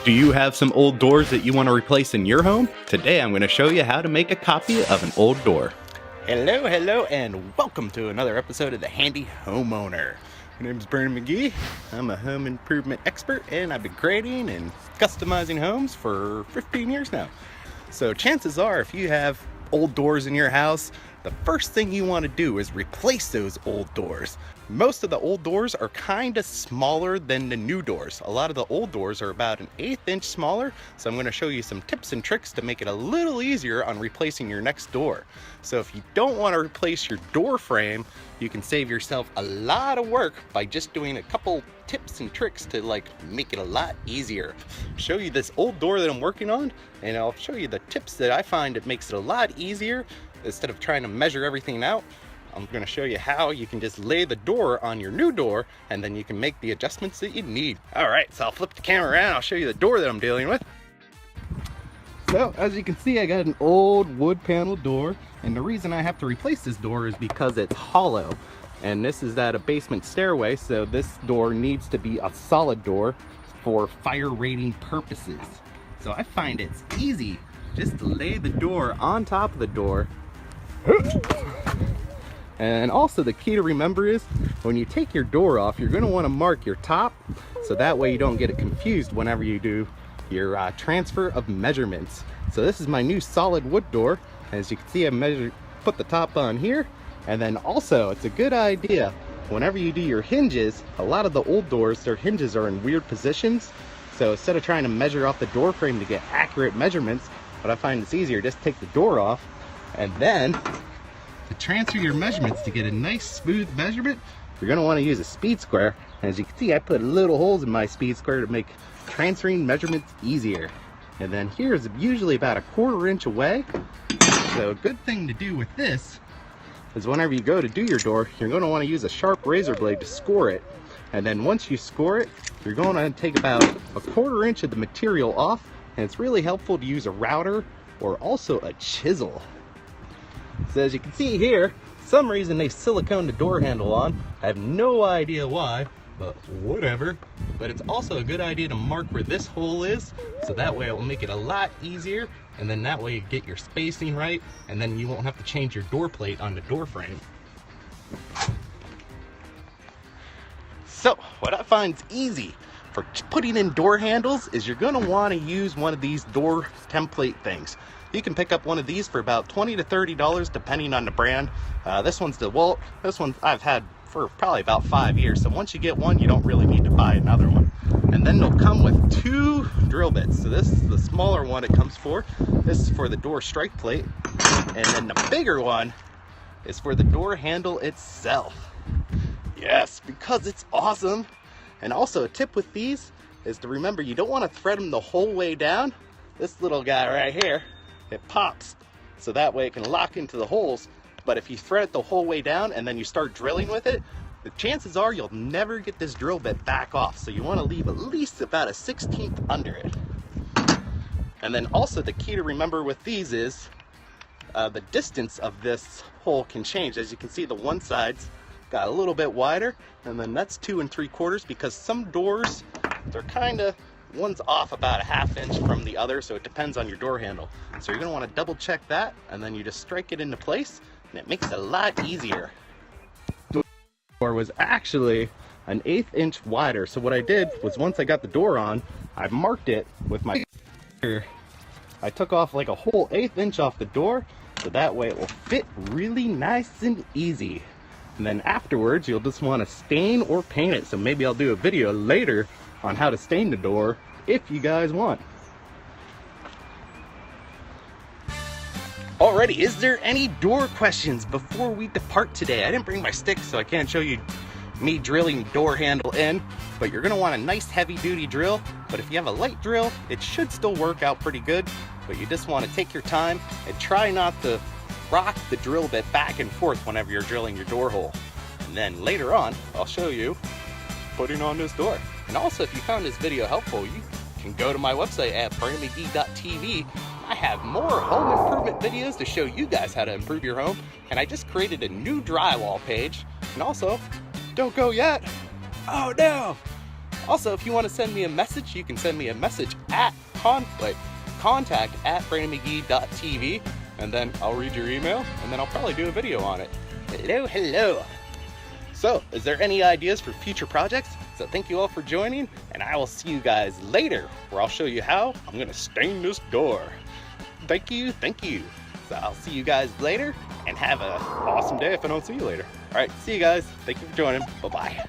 Do you have some old doors that you want to replace in your home? Today I'm going to show you how to make a copy of an old door. Hello, and welcome to another episode of The Handy Homeowner. My name is Brandon McGee. I'm a home improvement expert, and I've been creating and customizing homes for 15 years now. So chances are, if you have old doors in your house, the first thing you want to do is replace those old doors. Most of the old doors are kind of smaller than the new doors. A lot of the old doors are about an 1/8 inch smaller, so I'm going to show you some tips and tricks to make it a little easier on replacing your next door. So if you don't want to replace your door frame, you can save yourself a lot of work by just doing a couple tips and tricks to make it a lot easier. I'll show you this old door that I'm working on, and I'll show you the tips that I find it makes it a lot easier. Instead of trying to measure everything out, I'm going to show you how you can just lay the door on your new door, and then you can make the adjustments that you need. All right, so I'll flip the camera around. I'll show you the door that I'm dealing with. So as you can see, I got an old wood panel door, and the reason I have to replace this door is because it's hollow. And this is at a basement stairway, so this door needs to be a solid door for fire rating purposes. So I find it's easy just to lay the door on top of the door. And also the key to remember is when you take your door off, you're going to want to mark your top, so that way you don't get it confused whenever you do your transfer of measurements. So this is my new solid wood door. As you can see, I put the top on here, and then also it's a good idea whenever you do your hinges. A lot of the old doors, their hinges are in weird positions, so instead of trying to measure off the door frame to get accurate measurements, what I find it's easier, just take the door off, and then to transfer your measurements to get a nice smooth measurement, you're going to want to use a speed square. And as you can see, I put little holes in my speed square to make transferring measurements easier. And then here's usually about 1/4 inch away. So a good thing to do with this is whenever you go to do your door, you're going to want to use a sharp razor blade to score it. And then once you score it, you're going to take about 1/4 inch of the material off. And it's really helpful to use a router or also a chisel. So as you can see here, for some reason they siliconed the door handle on. I have no idea why, but whatever. But it's also a good idea to mark where this hole is, so that way it will make it a lot easier, and then that way you get your spacing right, and then you won't have to change your door plate on the door frame. So what I find is easy for putting in door handles is you're going to want to use one of these door template things. You can pick up one of these for about $20 to $30 depending on the brand. This one's DeWalt. This one I've had for probably about 5 years. So once you get one, you don't really need to buy another one. And then they'll come with 2 drill bits. So this is the smaller one it comes for. This is for the door strike plate. And then the bigger one is for the door handle itself. Yes, because it's awesome. And also a tip with these is to remember you don't want to thread them the whole way down. This little guy right here, it pops, so that way it can lock into the holes. But if you thread it the whole way down and then you start drilling with it, the chances are you'll never get this drill bit back off. So you want to leave at least about a 1/16 under it. And then also the key to remember with these is the distance of this hole can change. As you can see, the one side's got a little bit wider, and then that's 2 3/4, because some doors, they're kind of, one's off about a 1/2 inch from the other, so it depends on your door handle. So you're going to want to double check that, and then you just strike it into place, and it makes it a lot easier. The door was actually an 1/8 inch wider, so what I did was once I got the door on, I marked it with my finger. I took off like a whole 1/8 inch off the door, so that way it will fit really nice and easy. And then afterwards, you'll just want to stain or paint it. So maybe I'll do a video later on how to stain the door if you guys want. Alrighty, is there any door questions before we depart today? I didn't bring my stick, so I can't show you me drilling door handle in, but you're going to want a nice heavy duty drill. But if you have a light drill, it should still work out pretty good. But you just want to take your time and try not to rock the drill bit back and forth whenever you're drilling your door hole. And then later on, I'll show you putting on this door. And also, if you found this video helpful, you can go to my website at brandonmcgee.tv. I have more home improvement videos to show you guys how to improve your home. And I just created a new drywall page. And also, don't go yet. Oh no! Also, if you want to send me a message, you can send me a message at contact@brandonmcgee.tv, and then I'll read your email, and then I'll probably do a video on it. Hello. So, is there any ideas for future projects? So thank you all for joining, and I will see you guys later, where I'll show you how I'm gonna stain this door. Thank you. So I'll see you guys later, and have an awesome day if I don't see you later. All right, see you guys. Thank you for joining. Bye-bye.